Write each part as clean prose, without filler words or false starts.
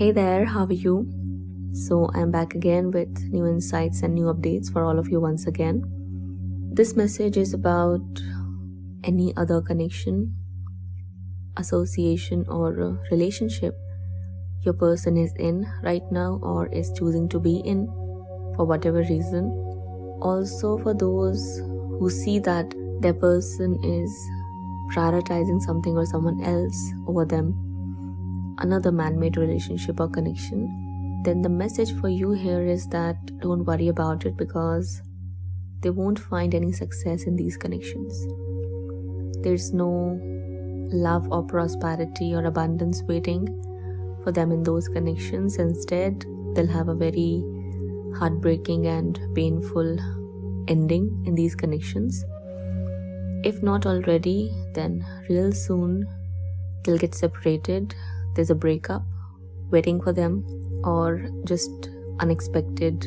Hey there, how are you? So I'm back again with new insights and new updates for all of you once again. This message is about any other connection, association, or relationship your person is in right now or is choosing to be in for whatever reason. Also for those who see that their person is prioritizing something or someone else over them, another man-made relationship or connection, then the message for you here is that don't worry about it, because they won't find any success in these connections. There's no love or prosperity or abundance waiting for them in those connections. Instead, they'll have a very heartbreaking and painful ending in these connections. If not already, then real soon they'll get separated. There's a breakup waiting for them, or just unexpected,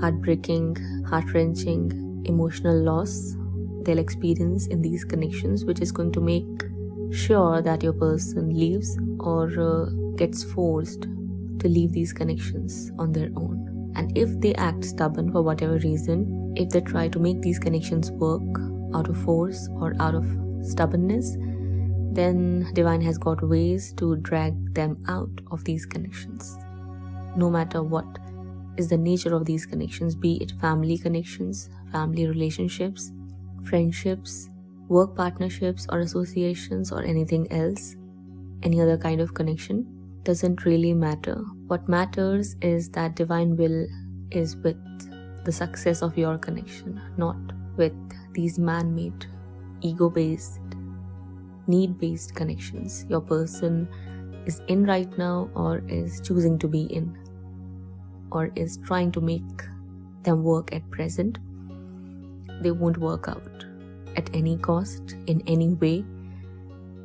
heartbreaking, heart-wrenching emotional loss they'll experience in these connections, which is going to make sure that your person leaves or gets forced to leave these connections on their own. And if they act stubborn for whatever reason, if they try to make these connections work out of force or out of stubbornness, then Divine has got ways to drag them out of these connections. No matter what is the nature of these connections, be it family connections, family relationships, friendships, work partnerships or associations, or anything else, any other kind of connection, doesn't really matter. What matters is that Divine will is with the success of your connection, not with these man-made, ego-based, need-based connections your person is in right now, or is choosing to be in, or is trying to make them work at present. They won't work out at any cost, in any way,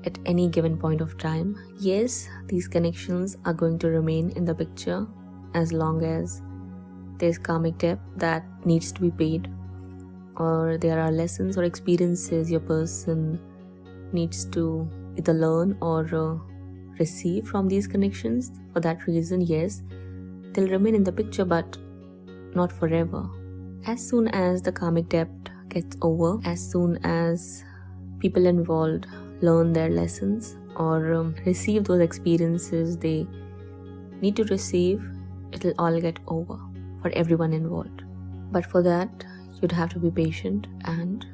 at any given point of time. Yes, these connections are going to remain in the picture as long as there's karmic debt that needs to be paid, or there are lessons or experiences your person needs to either learn or receive from these connections. For that reason, yes, they'll remain in the picture, but not forever. As soon as the karmic debt gets over, as soon as people involved learn their lessons or receive those experiences they need to receive, it'll all get over for everyone involved. But for that, you'd have to be patient and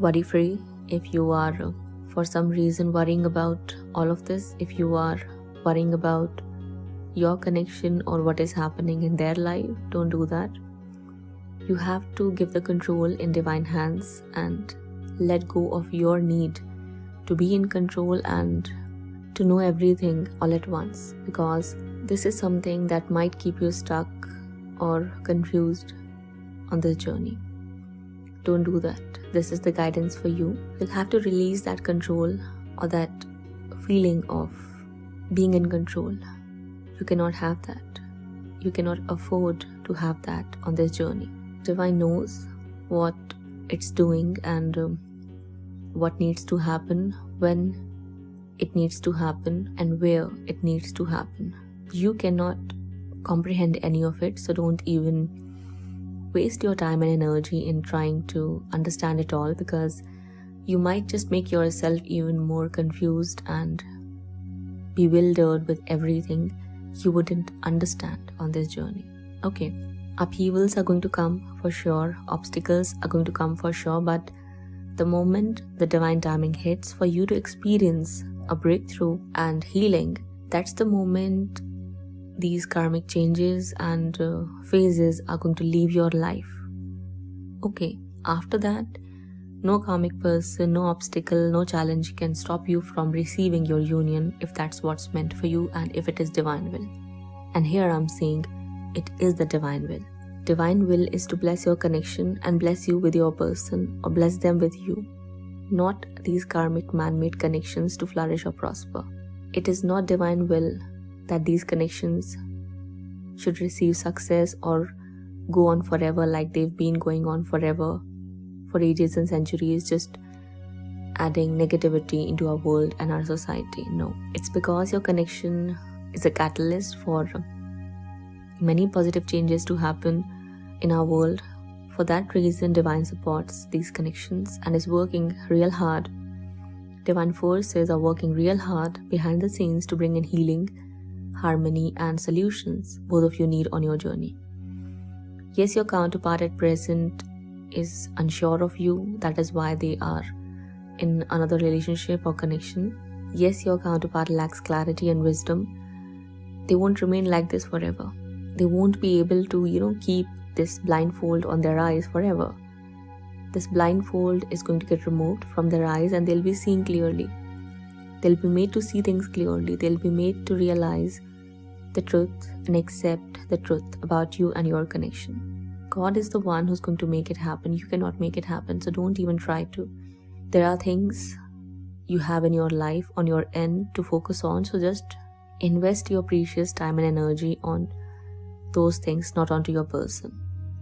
worry-free. If you are for some reason worrying about all of this, if you are worrying about your connection or what is happening in their life, don't do that. You have to give the control in Divine hands and let go of your need to be in control and to know everything all at once, because this is something that might keep you stuck or confused on this journey. Don't do that. This is the guidance for you. You'll have to release that control or that feeling of being in control. You cannot have that. You cannot afford to have that on this journey. Divine knows what it's doing and what needs to happen, when it needs to happen, and where it needs to happen. You cannot comprehend any of it, so don't even waste your time and energy in trying to understand it all, because you might just make yourself even more confused and bewildered with everything you wouldn't understand on this journey. Okay, upheavals are going to come for sure, obstacles are going to come for sure, but the moment the Divine timing hits for you to experience a breakthrough and healing, that's the moment these karmic changes and phases are going to leave your life. Okay, after that, no karmic person, no obstacle, no challenge can stop you from receiving your union if that's what's meant for you and if it is Divine will. And here I'm saying it is the Divine will. Divine will is to bless your connection and bless you with your person, or bless them with you, not these karmic man-made connections to flourish or prosper. It is not Divine will that these connections should receive success or go on forever like they've been going on forever, for ages and centuries, just adding negativity into our world and our society. No, it's because your connection is a catalyst for many positive changes to happen in our world. For that reason, Divine supports these connections and is working real hard. Divine forces are working real hard behind the scenes to bring in healing, harmony, and solutions both of you need on your journey. Yes, your counterpart at present is unsure of you. That is why they are in another relationship or connection. Yes, your counterpart lacks clarity and wisdom. They won't remain like this forever. They won't be able to, keep this blindfold on their eyes forever. This blindfold is going to get removed from their eyes and they'll be seeing clearly. They'll be made to see things clearly. They'll be made to realize the truth and accept the truth about you and your connection. God is the one who's going to make it happen. You cannot make it happen, so don't even try to. There are things you have in your life on your end to focus on, so just invest your precious time and energy on those things, not onto your person.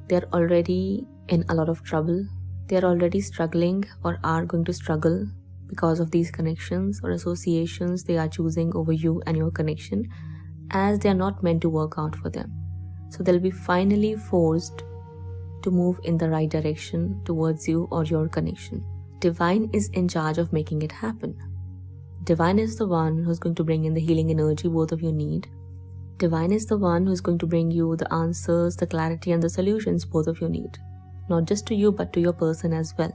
They're already in a lot of trouble. They're already struggling or are going to struggle because of these connections or associations they are choosing over you and your connection, as they are not meant to work out for them. So they'll be finally forced to move in the right direction towards you or your connection. Divine is in charge of making it happen. Divine is the one who's going to bring in the healing energy both of you need. Divine is the one who's going to bring you the answers, the clarity, and the solutions both of you need. Not just to you, but to your person as well.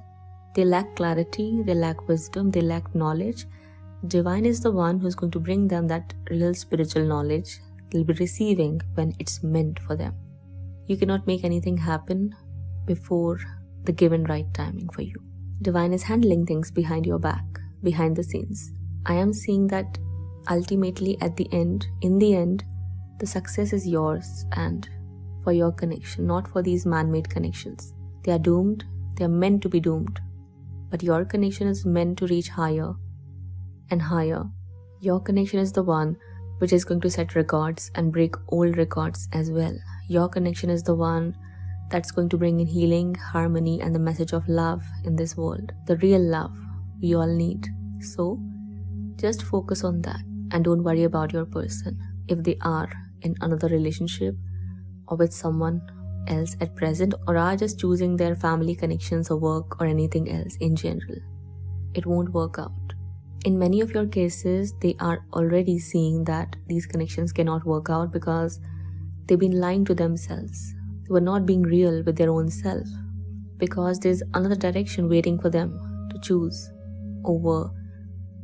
They lack clarity, they lack wisdom, they lack knowledge. Divine is the one who's going to bring them that real spiritual knowledge they'll be receiving when it's meant for them. You cannot make anything happen before the given right timing for you. Divine is handling things behind your back, behind the scenes. I am seeing that ultimately in the end, the success is yours and for your connection, not for these man-made connections. They are doomed, they are meant to be doomed. But your connection is meant to reach higher and higher. Your connection is the one which is going to set records and break old records as well. Your connection is the one that's going to bring in healing, harmony, and the message of love in this world. The real love we all need. So just focus on that and don't worry about your person. If they are in another relationship or with someone else at present, or are just choosing their family connections or work or anything else in general, it won't work out. In many of your cases, they are already seeing that these connections cannot work out because they've been lying to themselves. They were not being real with their own self because there's another direction waiting for them to choose over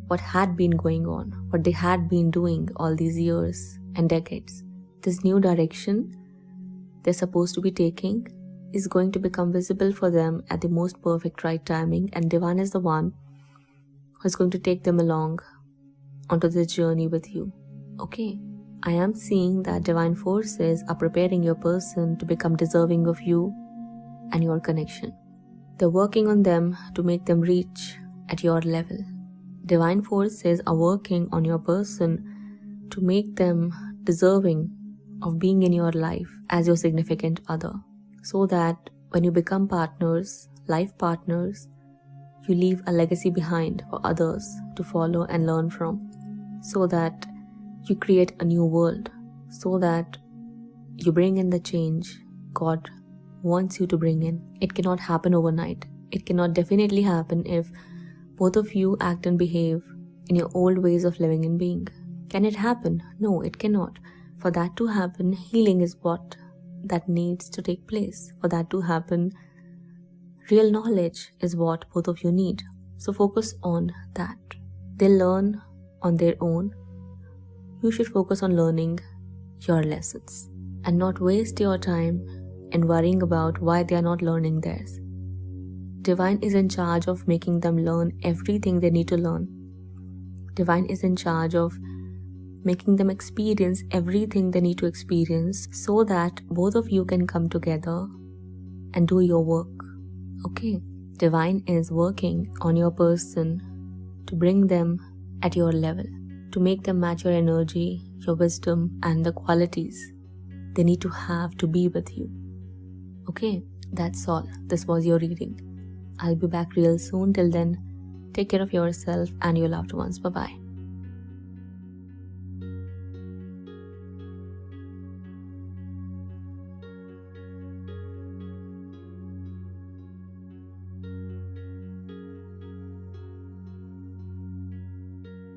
what had been going on, what they had been doing all these years and decades. This new direction they're supposed to be taking is going to become visible for them at the most perfect right timing, and Divine is the one who's going to take them along onto this journey with you. Okay, I am seeing that Divine forces are preparing your person to become deserving of you and your connection. They're working on them to make them reach at your level. Divine forces are working on your person to make them deserving of being in your life as your significant other, so that when you become partners, life partners, you leave a legacy behind for others to follow and learn from, so that you create a new world, so that you bring in the change God wants you to bring in. It cannot happen overnight. It cannot definitely happen if both of you act and behave in your old ways of living and being. Can it happen? No, it cannot. For that to happen, healing is what that needs to take place. For that to happen, real knowledge is what both of you need. So focus on that. They'll learn on their own. You should focus on learning your lessons and not waste your time in worrying about why they are not learning theirs. Divine is in charge of making them learn everything they need to learn. Divine is in charge of making them experience everything they need to experience so that both of you can come together and do your work. Okay, Divine is working on your person to bring them at your level, to make them match your energy, your wisdom, and the qualities they need to have to be with you. Okay, that's all. This was your reading. I'll be back real soon. Till then, take care of yourself and your loved ones. Bye-bye.